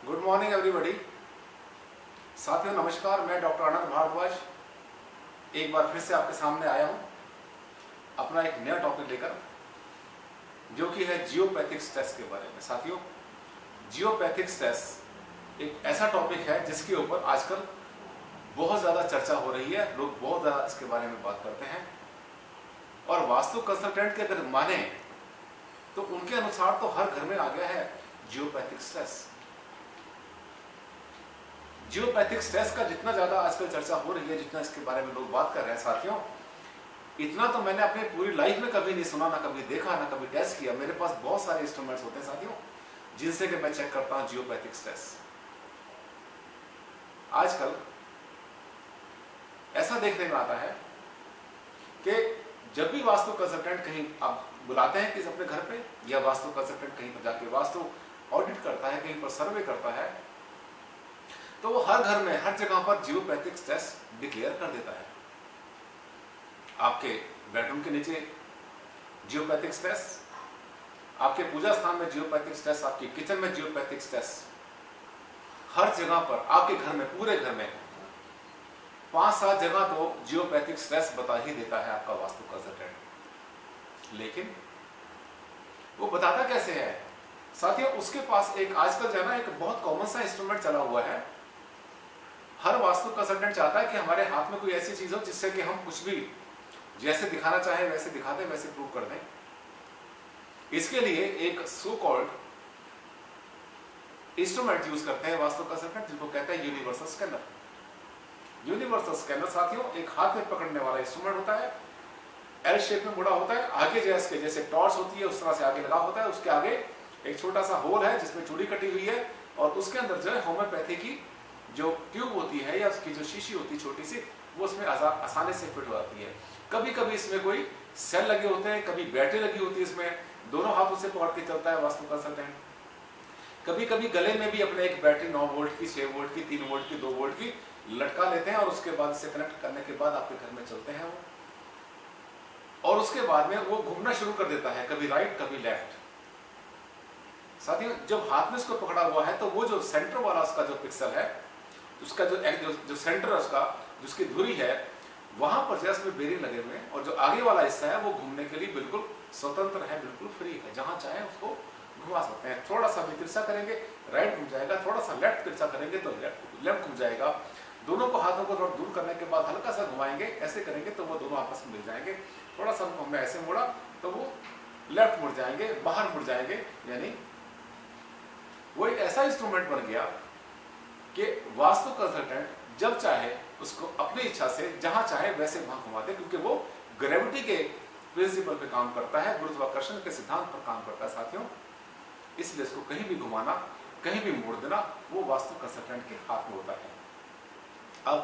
Good morning everybody. साथियों नमस्कार, मैं डॉक्टर आनंद भारद्वाज एक बार फिर से आपके सामने आया हूं अपना एक नया टॉपिक लेकर, जो कि है जियोपैथिक स्ट्रेस के बारे में। साथियों, जियोपैथिक स्ट्रेस एक ऐसा टॉपिक है जिसके ऊपर आजकल बहुत ज़्यादा चर्चा हो रही है, लोग बहुत ज़्यादा इसके बारे में बात करते हैं। और वास्तु कंसल्टेंट के अगर माने तो उनके अनुसार तो हर घर में आ गया है जियोपैथिक स्ट्रेस। जियोपैथिक स्ट्रेस का जितना ज्यादा आजकल चर्चा हो रही है, जितना इसके बारे में लोग बात कर रहे हैं साथियों, इतना तो मैंने अपनी पूरी लाइफ में कभी नहीं सुना, ना कभी देखा, ना कभी टेस्ट किया। मेरे पास बहुत सारे इंस्ट्रूमेंट्स होते हैं साथियों, जिनसे कि मैं चेक करता हूं जियोपैथिक स्ट्रेस। आजकल ऐसा देखने में आता है कि जब भी वास्तु कंसल्टेंट कहीं आप बुलाते हैं किसी अपने घर पे, या वास्तु कंसल्टेंट कहीं पर जाके वास्तु ऑडिट करता है, कहीं पर सर्वे करता है, तो वो हर घर में हर जगह पर जियोपैथिक स्ट्रेस डिक्लेयर कर देता है। आपके बेडरूम के नीचे जियोपैथिक स्ट्रेस, आपके पूजा स्थान में जियोपैथिक स्ट्रेस, आपके किचन में जियोपैथिक स्ट्रेस, हर जगह पर आपके घर में, पूरे घर में 5-7 जगह तो जियोपैथिक स्ट्रेस बता ही देता है आपका वास्तु कंसल्टेंट। लेकिन वो बताता कैसे है साथियों? उसके पास एक आजकल जो है ना, एक बहुत कॉमन सा इंस्ट्रूमेंट चला हुआ है। हर वास्तु कंसल्टेंट चाहता है कि हमारे हाथ में कोई ऐसी चीज हो जिससे कि हम कुछ भी जैसे दिखाना चाहें वैसे दिखा दें, वैसे प्रूव कर दें। इसके लिए एक सो कॉल्ड इंस्ट्रूमेंट यूज करते हैं वास्तु कंसल्टेंट, जिसको कहते हैं यूनिवर्सल स्कैनर। यूनिवर्सल स्कैनर साथियों एक हाथ में पकड़ने वाला इंस्ट्रूमेंट होता है, एल शेप में मुड़ा होता है, आगे जैसे टॉर्च होती है उस तरह से आगे लगा होता है। उसके आगे एक छोटा सा होल है जिसमें चूड़ी कटी हुई है, और उसके अंदर जो है होम्योपैथी की जो ट्यूब होती है या उसकी जो शीशी होती है छोटी सी, वो उसमें आसानी से फिट हो जाती है। कभी कभी इसमें कोई सेल लगे होते हैं, कभी बैटरी लगी होती है, इसमें दोनों हाथों से पकड़ के चलता है वास्तु कंसल्टेंट। कभी कभी गले में भी अपने एक बैटरी 9 वोल्ट की, 6 वोल्ट की, 3 वोल्ट की, 2 वोल्ट की लटका लेते हैं, और उसके बाद इसे कनेक्ट करने के बाद आपके घर में चलते हैं वो, और उसके बाद में वो घूमना शुरू कर देता है, कभी राइट कभी लेफ्ट। साथियों जब हाथ में इसको पकड़ा हुआ है तो वो जो सेंटर वाला उसका जो पिक्सल है, उसका जो सेंटर है उसका, जिसकी धुरी है, वहां पर जैसे में बेरिंग लगे हुए हैं, और जो आगे वाला हिस्सा है वो घूमने के लिए बिल्कुल स्वतंत्र है, बिल्कुल फ्री है, जहां चाहे उसको घुमा सकते हैं। थोड़ा सा भी तिरछा करेंगे राइट घूम जाएगा, थोड़ा सा लेफ्ट तिरछा करेंगे तो लेफ्ट घूम जाएगा। दोनों को हाथों को थोड़ा दूर करने के बाद हल्का सा घुमाएंगे, ऐसे करेंगे तो वो दोनों आपस में मिल जाएंगे। थोड़ा सा हमने ऐसे मोड़ा तो वो लेफ्ट मुड़ जाएंगे, बाहर मुड़ जाएंगे। यानी वो एक ऐसा इंस्ट्रूमेंट बन गया कि वास्तु कंसल्टेंट जब चाहे उसको अपनी इच्छा से जहां चाहे वैसे वहां घुमा दे, क्योंकि वो ग्रेविटी के प्रिंसिपल पे काम करता है, गुरुत्वाकर्षण के सिद्धांत पर काम करता है साथियों। इसलिए इसको कहीं भी घुमाना, कहीं भी मोड़ देना, वो वास्तु कंसल्टेंट के हाथ में होता है। अब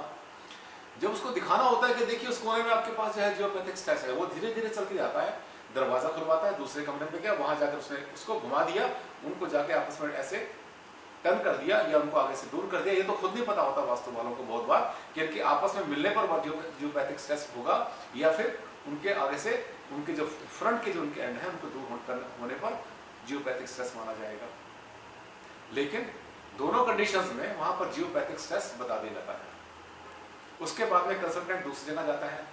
जब उसको दिखाना होता है कि देखिए उस कोने में आपके पास जो है जियोपैथिक स्ट्रेस है, वो धीरे धीरे चल के जाता है, दरवाजा खुलवाता है, दूसरे कमरे में गया, वहां जाकर उसने उसको घुमा दिया, उनको जाके आपस में ऐसे टर्न कर दिया या उनको आगे से दूर कर दिया। ये तो खुद नहीं पता होता वास्तु वालों को बहुत बार कि इनके आपस में मिलने पर जियोपैथिक स्ट्रेस होगा, या फिर उनके आगे से उनके जो फ्रंट के जो उनके एंड है उनको दूर होने पर जियोपैथिक स्ट्रेस माना जाएगा। लेकिन दोनों कंडीशंस में वहां पर जियोपैथिक स्ट्रेस बता दिया जाता है। उसके बाद में कंसल्टेंट दूसरी जगह जाता है,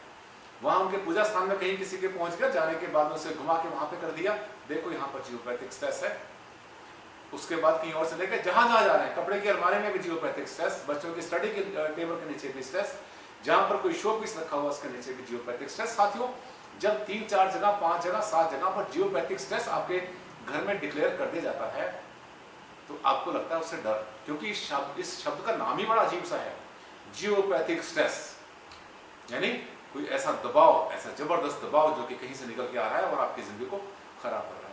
वहां उनके पूजा स्थान में कहीं किसी के पहुंच गया, जाने के बाद उसे घुमा के वहां पे कर दिया, देखो यहाँ पर जियोपैथिक स्ट्रेस है। उसके बाद कहीं और चले गए, जहां जहां जा रहे हैं, कपड़े की अलमारी में भी जियोपैथिक स्ट्रेस, बच्चों की स्टडी के टेबल के नीचे भी स्ट्रेस, जहां पर कोई शो पीस रखा हुआ उसके नीचे भी जियोपैथिक स्ट्रेस। साथियों जब 3-4 जगह, 5 जगह, 7 जगह पर जियोपैथिक स्ट्रेस आपके घर में डिक्लेयर कर दिया जाता है, तो आपको लगता है उससे डर, क्योंकि इस शब्द का नाम ही बड़ा अजीब सा है, जियोपैथिक स्ट्रेस। यानी कोई ऐसा दबाव, ऐसा जबरदस्त दबाव जो कि कहीं से निकल के आ रहा है और आपकी जिंदगी को खराब कर रहा है।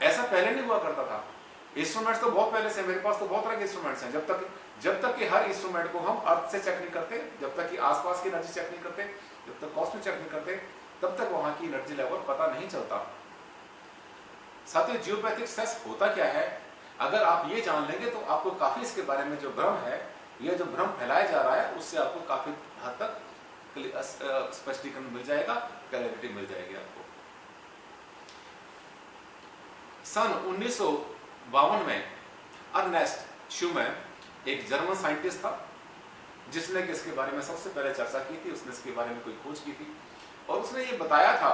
ऐसा पहले नहीं हुआ करता था। इंस्ट्रूमेंट्स तो बहुत पहले से, मेरे पास तो बहुत तरह के इंस्ट्रूमेंट्स हैं। जब तक कि हर इंस्ट्रूमेंट को हम अर्थ से चेक नहीं करते, जब तक कि आसपास की एनर्जी चेक नहीं करते, जब तक कॉस्मिक चेक नहीं करते, तब तक वहां की एनर्जी लेवल पता नहीं चलता। साथियों जियोपैथिक स्ट्रेस होता क्या है, अगर आप ये जान लेंगे तो आपको काफी इसके बारे में जो भ्रम है, ये जो भ्रम फैलाया जा रहा है, उससे आपको काफी हद तक स्पष्टीकरण मिल जाएगा, क्लैरिटी मिल जाएगी आपको। सन 1952 में अर्नेस्ट शूमैन एक जर्मन साइंटिस्ट था जिसने कि इसके बारे में सबसे पहले चर्चा की थी, उसने इसके बारे में कोई खोज की थी और उसने ये बताया था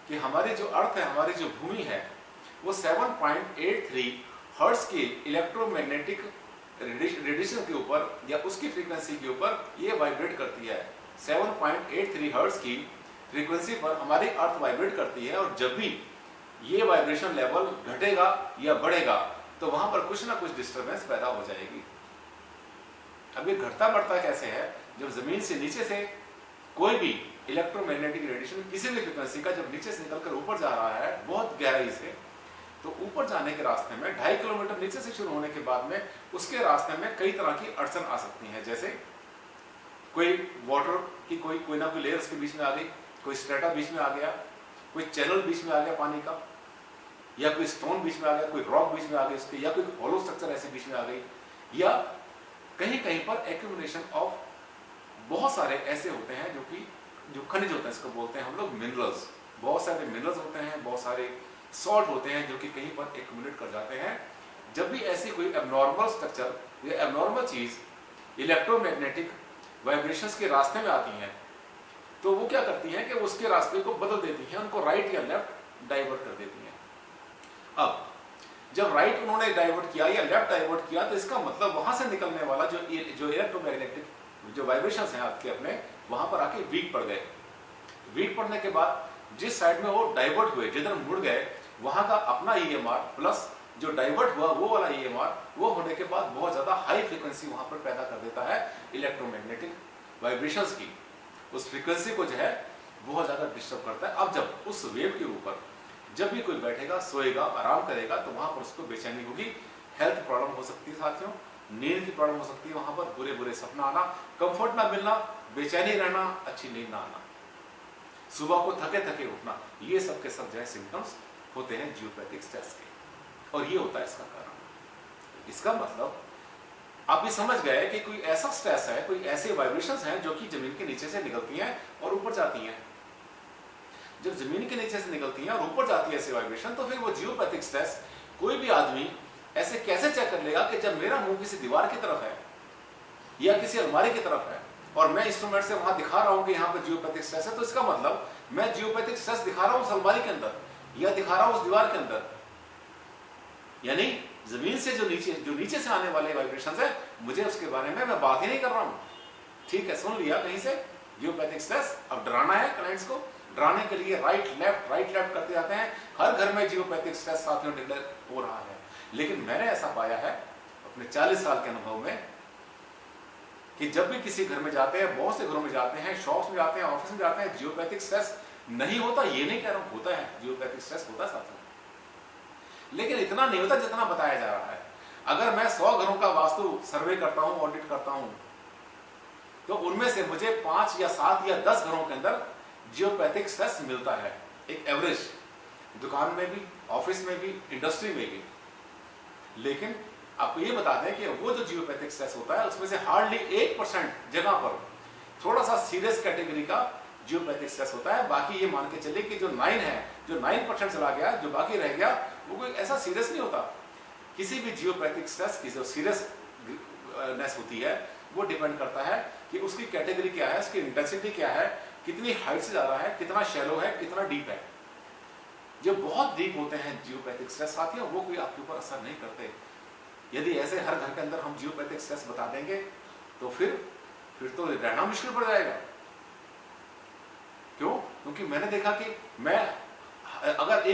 कि हमारी जो अर्थ है, हमारी जो भूमि है, वो 7.83 हर्ट्ज की इलेक्ट्रोमैग्नेटिक रेडिएशन के ऊपर या उसकी फ्रीक्वेंसी के ऊपर ये वाइब्रेट करती है। 7.83 हर्ट्ज की फ्रीक्वेंसी पर हमारी अर्थ वाइब्रेट करती है और जब भी ये वाइब्रेशन लेवल घटेगा या बढ़ेगा तो वहां पर कुछ ना कुछ डिस्टरबेंस पैदा हो जाएगी। अब ये घटता बढ़ता कैसे है? जब जमीन से नीचे से कोई भी इलेक्ट्रोमैग्नेटिक रेडिएशन किसी भी फ्रीक्वेंसी का जब नीचे से निकलकर ऊपर जा रहा है बहुत गहराई से, तो ऊपर जाने के रास्ते में 2.5 किलोमीटर नीचे से शुरू होने के बाद में उसके रास्ते में कई तरह की अड़चन आ सकती हैं। जैसे कोई वाटर की कोई ना कोई लेयर उसके बीच में आ गई, कोई स्ट्रेटा बीच में आ गया, कोई चैनल बीच में आ गया पानी का, या कोई स्टोन बीच में आ गया, कोई रॉक बीच में आ गई उसके, या कोई हॉलो स्ट्रक्चर ऐसे बीच में आ गई, या कहीं कहीं पर एक्यूमुलेशन ऑफ बहुत सारे ऐसे होते हैं जो खनिज होते हैं, इसको बोलते हैं हम लोग मिनरल्स। बहुत सारे मिनरल्स होते हैं, बहुत सारे सॉल्ट होते हैं जो कि कहीं पर एक्यूमुलेट कर जाते हैं। जब भी ऐसी कोई एबनॉर्मल स्ट्रक्चर या एबनॉर्मल चीज इलेक्ट्रोमैग्नेटिक वाइब्रेशंस के रास्ते में आती हैं तो वो क्या करती हैं कि उसके रास्ते को बदल देती हैं, उनको राइट या लेफ्ट डाइवर्ट कर देती हैं। अब जब राइट उन्होंने डाइवर्ट किया या लेफ्ट डाइवर्ट किया तो इसका मतलब वहां से निकलने वाला जो इलेक्ट्रोमैग्नेटिक जो वाइब्रेशंस हैं आपके अपने, वहां पर आके वीक पड़ गए। वीक पड़ने के बाद जिस साइड में वो डाइवर्ट हुए, जिधर मुड़ गए, वहां का अपना ईएमआर प्लस जो डाइवर्ट हुआ वो वाला ईएमआर, वो होने के बाद बहुत ज्यादा हाई फ्रीक्वेंसी वहां पर पैदा कर देता है इलेक्ट्रोमैग्नेटिक वाइब्रेशंस की। उस फ्रीक्वेंसी को जो है बहुत ज्यादा डिस्टर्ब करता है। अब जब उस वेव के ऊपर जब भी कोई बैठेगा, सोएगा, आराम करेगा तो वहां पर उसको बेचैनी होगी, हेल्थ प्रॉब्लम हो सकती है साथियों, नींद की प्रॉब्लम हो सकती है, वहां पर बुरे बुरे सपना आना, कंफर्ट ना मिलना, बेचैनी रहना, अच्छी नींद ना आना, सुबह को थके थके उठना, ये सब के सब जो है सिम्टम्स होते हैं जियोपैथिक स्ट्रेस के। और ये होता है इसका कारण। इसका मतलब आप ये समझ गए कि कोई ऐसा स्ट्रेस है, कोई ऐसे वाइब्रेशंस हैं जो कि जमीन के नीचे से निकलती हैं और ऊपर जाती हैं। जब जमीन के नीचे से निकलती हैं और ऊपर जाती है ऐसे वाइब्रेशन, तो फिर वो जियोपैथिक स्ट्रेस कोई भी आदमी ऐसे कैसे चेक कर लेगा कि जब मेरा मुंह किसी दीवार की तरफ है या किसी अलमारी की तरफ है और मैं इंस्ट्रूमेंट से वहां दिखा रहा हूं कि यहाँ पर जियोपैथिक स्ट्रेस है, तो इसका मतलब मैं जियोपैथिक स्ट्रेस दिखा रहा हूं उस अलमारी के अंदर या दिखा रहा हूं उस दीवार के अंदर। यानी जमीन से जो नीचे से आने वाले वाइब्रेशंस है, मुझे उसके बारे में मैं बात ही नहीं कर रहा हूं। ठीक है, सुन लिया कहीं से जियोपैथिक स्ट्रेस। अब डराना है क्लाइंट्स को, डराने के लिए राइट लेफ्ट करते जाते हैं। हर घर में जियोपैथिक स्ट्रेस साथियों डिक्लेयर हो रहा है। लेकिन मैंने ऐसा पाया है अपने 40 साल के अनुभव में कि जब भी किसी घर में जाते हैं, बहुत से घरों में जाते हैं, शॉप्स में जाते हैं, ऑफिस में जाते हैं, जियोपैथिक स्ट्रेस नहीं होता ये नहीं कह रहा हूं, होता है, जियोपैथिक स्ट्रेस होता है साथियों, लेकिन इतना नहीं होता जितना बताया जा रहा है। अगर मैं 100 घरों का वास्तु सर्वे करता हूं, ऑडिट करता हूं, तो उनमें से मुझे 5 या 7 या 10 घरों के अंदर जियोपैथिक स्ट्रेस मिलता है, एक एवरेज, दुकान में भी, ऑफिस में भी, इंडस्ट्री में भी। लेकिन आपको ये बता दें कि वो जो जियोपैथिक स्ट्रेस होता है उसमें से हार्डली 1% जगह पर थोड़ा सा सीरियस कैटेगरी का जियोपैथिक स्ट्रेस होता है। बाकी ये मान के चले कि जो 9% चला गया, जो बाकी रह गया, वो कोई ऐसा सीरियस नहीं होता। किसी भी जियोपैथिक स्ट्रेस की जो सीरियसनेस होती है वो डिपेंड करता है कि उसकी कैटेगरी क्या है, उसकी इंटेंसिटी क्या है, कितनी हाइट से जा रहा है, कितना शैलो है, कितना डीप है। जो बहुत डीप होते हैं जियोपैथिक स्ट्रेस साथियों, वो कोई आपके ऊपर असर नहीं करते। यदि ऐसे हर घर के अंदर हम जियोपैथिक स्ट्रेस बता देंगे तो फिर तो रहना मुश्किल पड़ जाएगा। क्यों? क्योंकि मैंने देखा कि मैं अगर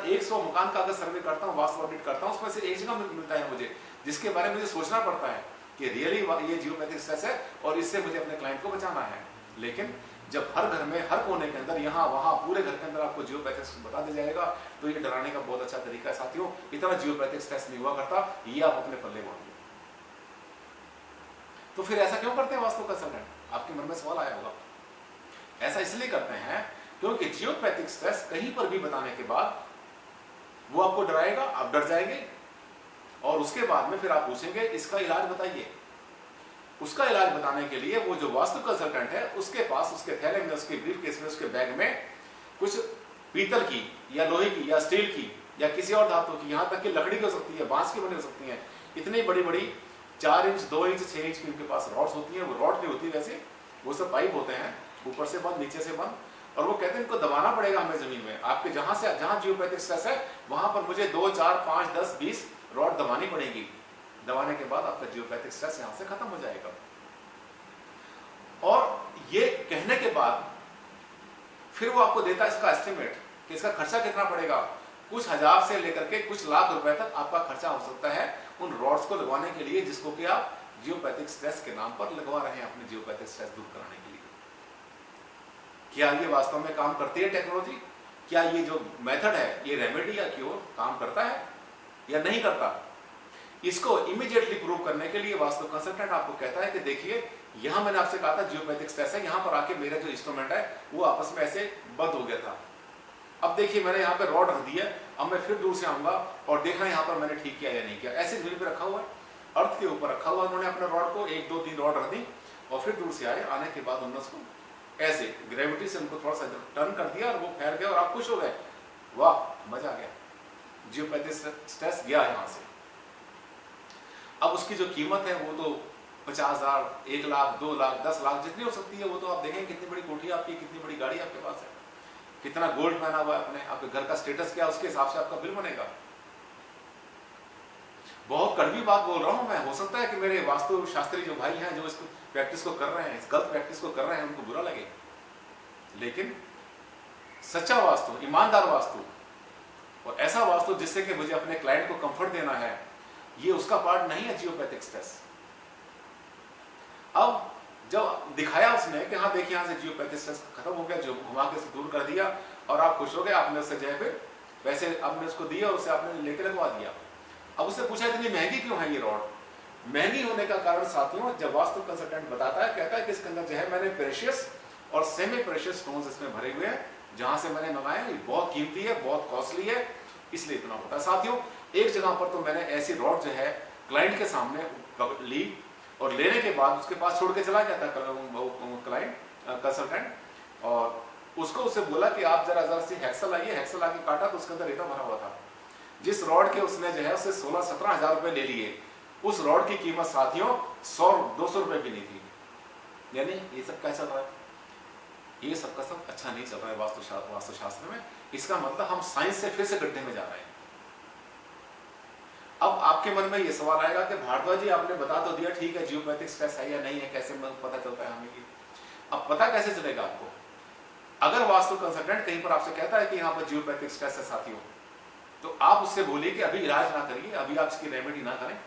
100 मकान का अगर सर्वे करता हूं, वास्तु ऑडिट करता हूं, उसमें से एक जगह मिलता है मुझे जिसके बारे में मुझे सोचना पड़ता है कि रियली ये जियोपैथिक स्ट्रेस है और इससे मुझे अपने क्लाइंट को बचाना है। लेकिन जब हर घर में, हर कोने के अंदर, यहाँ वहाँ पूरे घर के अंदर आपको जियोपैथिक बता दिया जाएगा तो ये डराने का बहुत अच्छा तरीका है साथियों। इतना जियोपैथिक स्ट्रेस नहीं हुआ करता, ये आप अपने पल्ले मान लो। तो फिर ऐसा क्यों करते हैं वास्तु कंसल्टेंट? आपके मन में सवाल आया होगा। ऐसा इसलिए करते हैं क्योंकि जियोपैथिक स्ट्रेस कहीं पर भी बताने के बाद वो आपको डराएगा, आप डर जाएंगे और उसके बाद में फिर आप पूछेंगे इसका इलाज बताइए। उसका इलाज बताने के लिए वो जो वास्तु कंसल्टेंट है उसके पास, उसके थैले में, उसके ब्रीफकेस में, उसके बैग में कुछ पीतल की या लोहे की या स्टील की या किसी और धातु की, यहाँ तक कि लकड़ी की हो सकती है, बांस की बनी हो सकती है, इतनी बड़ी बड़ी 4 इंच 2 इंच 6 इंच की उनके पास रॉड्स होती हैं। वो रॉड नहीं होती वैसे, वो सब पाइप होते हैं, ऊपर से बंद नीचे से बंद। और वो कहते हैं इनको दबाना पड़ेगा हमें जमीन में। आपके जहां से जहां जियोपैथिक स्ट्रेस है वहां पर मुझे 2 4 5 10 20 रॉड दबानी पड़ेगी। दबाने के बाद आपका जियोपैथिक स्ट्रेस यहां से खत्म हो जाएगा। और ये कहने के बाद फिर वो आपको देता है इसका एस्टिमेट कि इसका खर्चा कितना पड़ेगा। कुछ हजार से लेकर के कुछ लाख रुपए तक आपका खर्चा हो सकता है उन रॉड्स को लगवाने के लिए, जिसको कि आप जियोपैथिक स्ट्रेस के नाम पर लगवा रहे हैं अपने जियोपैथिक स्ट्रेस दूर कराने के लिए। क्या ये वास्तव में काम करती है टेक्नोलॉजी? क्या ये जो मेथड है ये रेमेडी या क्योर काम करता है या नहीं करता? इसको इमीडिएटली प्रूव करने के लिए वास्तु कंसल्टेंट आपको कहता है कि देखिए यहां मैंने आपसे कहा था जियोपैथिक स्ट्रेस है, यहां पर आके मेरा जो इंस्ट्रूमेंट है वो आपस में ऐसे बंद हो गया था। अब देखिए मैंने यहाँ पे रॉड रख दी है, अब मैं फिर दूर से आऊंगा और देखना यहाँ पर मैंने ठीक किया या नहीं किया। ऐसे दूरी पे रखा हुआ है, अर्थ के ऊपर रखा हुआ उन्होंने अपने रॉड को, 1 2 3 रॉड रख दी और फिर दूर से आए। आने के बाद उन्होंने उसको ऐसे ग्रेविटी से उनको थोड़ा सा टर्न कर दिया और वो फैल गया और आप खुश हो गए, वाह मजा आ गया, जियोपैथिक स्ट्रेस गया यहाँ से। अब उसकी जो कीमत है वो तो 50,000 1 लाख 2 लाख 10 लाख जितनी हो सकती है। वो तो आप देखें कितनी बड़ी कोठी आपकी, कितनी बड़ी गाड़ी आपके पास है, कितना गोल्ड पहना हुआ है आपने, आपके घर का स्टेटस क्या है, उसके हिसाब से आपका बिल बनेगा। बहुत कड़वी बात बोल रहा हूं मैं, हो सकता है कि मेरे वास्तु शास्त्री जो भाई हैं जो इस प्रैक्टिस को कर रहे हैं, इस गलत प्रैक्टिस को कर रहे हैं, उनको बुरा लगे, लेकिन सच्चा वास्तु, ईमानदार वास्तु और ऐसा वास्तु जिससे कि मुझे अपने क्लाइंट को कंफर्ट देना है, ये उसका पार्ट नहीं है जियोपैथिक स्ट्रेस। अब जब दिखाया उसने कि हाँ देखिए यहाँ से जियोपैथिक स्ट्रेस खत्म हो गया, जो घुमा के दूर कर दिया और आप खुश हो गए, आपने उससे जो है फिर पैसे आपने उसको दिए और उसे आपने लेके लगवा दिया। अब उससे पूछा इतनी महंगी क्यों है ये रॉड? महंगी होने का कारण साथियों, जब वास्तु कंसल्टेंट बताता है, कहता है कि इसके अंदर जो है मैंने प्रेशियस और सेमी प्रेशियस स्टोन्स इसमें भरे हुए हैं, जहां से मैंने मंगाए बहुत कीमती है, बहुत कॉस्टली है, इसलिए इतना होता है। साथियों एक जगह पर तो मैंने ऐसी रॉड जो है क्लाइंट के सामने ली और लेने के बाद उसके पास छोड़ के चला गया था क्लाइंट कंसल्टेंट, और उसको उससे बोला कि आप जरा सी हेक्सा लाइए। हेक्सा लाके काटा तो उसके अंदर रेता भरा हुआ था। जिस रॉड के उसने जो है उससे 16-17 हजार रुपए ले लिए, उस रॉड की कीमत साथियों 100-200 रुपए भी नहीं थी। यानी ये सब क्या चल रहा है? ये सबका सब अच्छा नहीं चल रहा है वास्तुशास्त्र में। इसका मतलब हम साइंस से फिर से गड्ढे में जा रहे हैं। अब आपके मन में ये सवाल आएगा कि भारद्वाज जी आपने बता तो दिया, ठीक है जियोपैथिक स्ट्रेस है या नहीं है, कैसे पता चलता है हमें? अब पता कैसे चलेगा आपको? अगर वास्तु कंसल्टेंट कहीं पर आपसे कहता है कि यहाँ पर जियोपैथिक स्ट्रेस है साथियों, तो आप उससे बोलिए कि अभी इलाज ना करिए, अभी आप इसकी रेमेडी ना करें,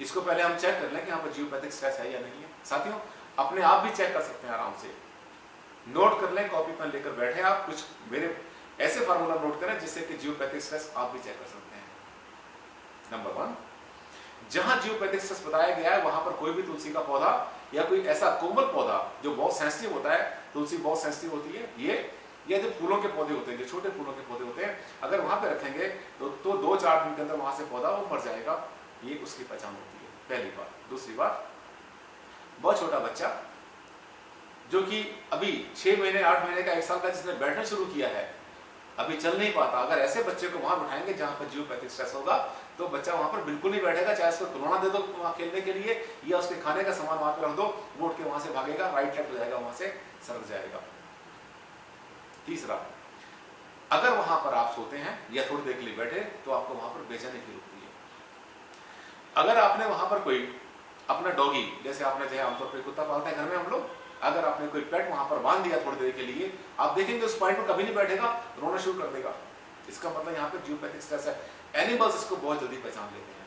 इसको पहले हम चेक कर लें कि यहाँ पर जियोपैथिक स्ट्रेस है या नहीं है। साथियों अपने आप भी चेक कर सकते हैं, आराम से नोट कर लें, कॉपी पेन लेकर बैठे आप, कुछ मेरे ऐसे फार्मूला नोट करें जिससे कि जियोपैथिक स्ट्रेस आप भी चेक कर सकते हैं। नंबर 1, जहां जियोपैथिक स्ट्रेस बताया गया है वहां पर कोई भी तुलसी का पौधा या कोई ऐसा कोमल पौधा जो बहुत सेंसिटिव होता है, तुलसी बहुत सेंसिटिव होती है, ये जो फूलों के पौधे होते हैं, जो छोटे फूलों के पौधे होते हैं, अगर वहां पे रखेंगे तो 2-4 दिन के अंदर वहां से पौधा वो मर जाएगा। ये उसकी पहचान होती है, पहली बात। दूसरी बात, बहुत छोटा बच्चा जो कि अभी 6 महीने 8 महीने का 1 साल का जिसने बैठना शुरू किया है, अभी चल नहीं पाता, अगर ऐसे बच्चे को वहां बिठाएंगे जहां पर जियोपैथिक स्ट्रेस होगा तो बच्चा वहां पर बिल्कुल नहीं बैठेगा। चाहे उसको खिलौना दे दो वहां खेलने के लिए या उसके खाने का सामान वहां पर रख दो, वो उठ के वहां से भागेगा, राइट लेफ्ट हो जाएगा, वहां से सरक जाएगा। तीसरा, अगर वहां पर आप सोते हैं या थोड़ी देर के लिए बैठे तो आपको वहां पर बेचैनी फील होती है। अगर आपने वहां पर कोई अपना डॉगी, जैसे आपने जो है आमतौर पर कुत्ता पालते हैं घर में हम लोग, अगर आपने कोई पेट वहां पर बांध दिया थोड़ी देर के लिए, आप देखेंगे उस पॉइंट पर कभी नहीं बैठेगा, रोना शुरू कर देगा। इसका मतलब यहाँ पे जियोपैथिक स्ट्रेस है। एनिमल्स इसको बहुत जल्दी पहचान लेते हैं।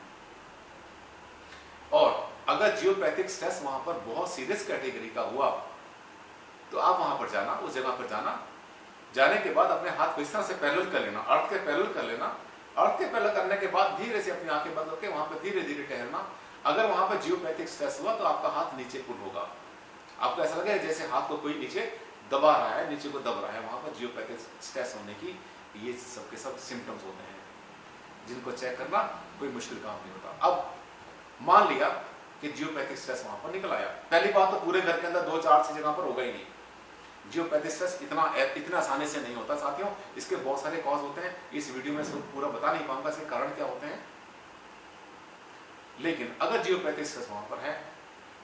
और अगर जियोपैथिक स्ट्रेस वहां पर बहुत सीरियस कैटेगरी का हुआ तो आप वहां पर जाना, उस जगह पर जाना, जाने के बाद अपने हाथ को इस तरह से पैरेलल कर लेना, अर्थ के पैरेलल कर लेना। अर्थ के पैरेलल करने के बाद धीरे से अपनी आंखें बंद करके वहां पर धीरे धीरे ठहरना। अगर वहां पर जियोपैथिक स्ट्रेस हुआ तो आपका हाथ नीचे पुल होगा, आपको ऐसा लगेगा जैसे हाथ को कोई नीचे दबा रहा है, नीचे को दब रहा है। वहां पर जियोपैथिक स्ट्रेस होने की ये सब के सब सिम्टम्स होते हैं, जिनको चेक करना कोई मुश्किल काम नहीं होता। अब मान लिया कि जियोपैथिक स्ट्रेस वहां पर निकल आया, पहली बात तो पूरे घर के अंदर 2-4 जगह पर होगा ही नहीं। जियोपैथिक स्ट्रेस इतना आसानी से नहीं होता साथियों, इसके बहुत सारे कॉज होते हैं। इस वीडियो में पूरा बता नहीं पाऊंगा इसके कारण क्या होते हैं। लेकिन अगर जियोपैथिक स्ट्रेस वहां पर है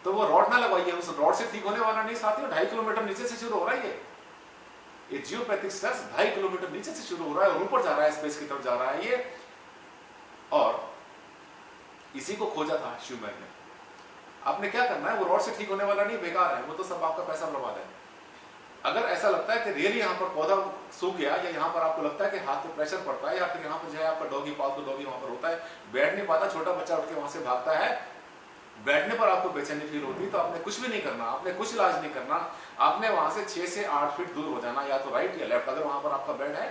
तो वो रॉड ना लगवाइए, उस रॉड से ठीक होने वाला नहीं साथियों। 2.5 किलोमीटर नीचे से शुरू हो रहा है ये जियोपैथिक स्ट्रेस 2.5 किलोमीटर नीचे से शुरू हो रहा है और ऊपर जा रहा है, स्पेस की तरफ जा रहा है ये। और इसी को खोजा था श्यूमेर ने। आपने क्या करना है, वो रॉड से ठीक होने वाला नहीं, बेकार है, वो तो सब आपका पैसा बर्बाद है। अगर ऐसा लगता है कि रियली यहाँ पर पौधा सूख गया, या यहाँ पर आपको लगता है कि हाथ पे प्रेशर पड़ता है, या फिर यहाँ पर जो है आपका डॉगी, पालतू डॉगी वहां पर होता है, बैठ नहीं पाता, छोटा बच्चा उठ के वहां से भागता है, बैठने पर आपको बेचैनी फील होती है, तो आपने कुछ भी नहीं करना, आपने कुछ इलाज नहीं करना, आपने वहां से 6 से 8 फीट दूर हो जाना, या तो राइट या लेफ्ट। अगर वहां पर आपका बेड है,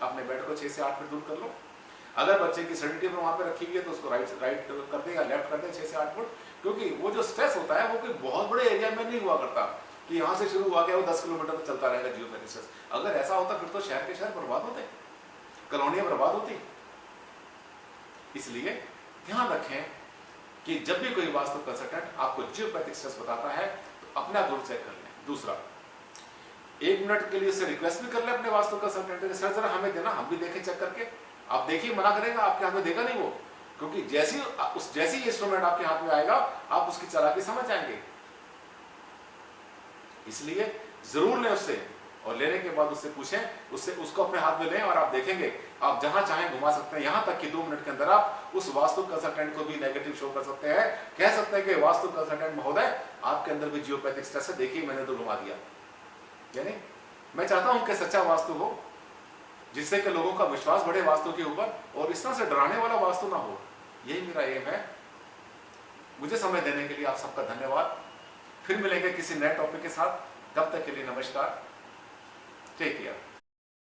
अपने बेड को 6 से 8 फीट दूर कर लो। अगर बच्चे की स्टडी टेबल वहां पर रखी हुई है तो उसको राइट कर दे या लेफ्ट कर दे 6 से 8 फुट। क्योंकि वो जो स्ट्रेस होता है वो कोई बहुत बड़े एरिया में नहीं हुआ करता कि यहाँ से शुरू हुआ गया वो 10 किलोमीटर तक चलता रहेगा जियोपैथिक स्ट्रेस। अगर ऐसा होता फिर तो शहर के शहर बर्बाद होते, कॉलोनियां बर्बाद होती। इसलिए ध्यान रखें कि जब भी कोई वास्तु कंसल्टेंट आपको जियोपैथिक स्ट्रेस बताता है तो अपना दूर चेक कर लें। दूसरा, 1 मिनट के लिए उससे रिक्वेस्ट भी कर ले अपने वास्तु कंसल्टेंट के, सर जरा हमें देना, हम भी देखें चेक करके। आप देखिए, मना करेगा, आपके हाथ में देगा नहीं वो, क्योंकि जैसी इंस्ट्रूमेंट आपके हाथ में आएगा आप उसकी चालाकी समझ जाएंगे। इसलिए जरूर लें उससे, और लेने के बाद उससे पूछें, उसको अपने हाथ में लें और आप देखेंगे आप जहां चाहें घुमा सकते हैं। यहां तक कि 2 मिनट के अंदर आप उस वास्तु कंसल्टेंट को भी नेगेटिव शो कर सकते हैं, कह सकते हैं कि वास्तु कंसल्टेंट महोदय आपके अंदर भी जियोपैथिक स्ट्रेस है, देखिए मैंने तो घुमा दिया। यानी मैं चाहता हूं कि सच्चा वास्तु हो, जिससे कि लोगों का विश्वास बढ़े वास्तु के ऊपर, और इस तरह से डराने वाला वास्तु ना हो। यही मेरा एम है। मुझे समय देने के लिए आप सबका धन्यवाद। फिर मिलेंगे किसी नए टॉपिक के साथ, तब तक के लिए नमस्कार, टेक केयर।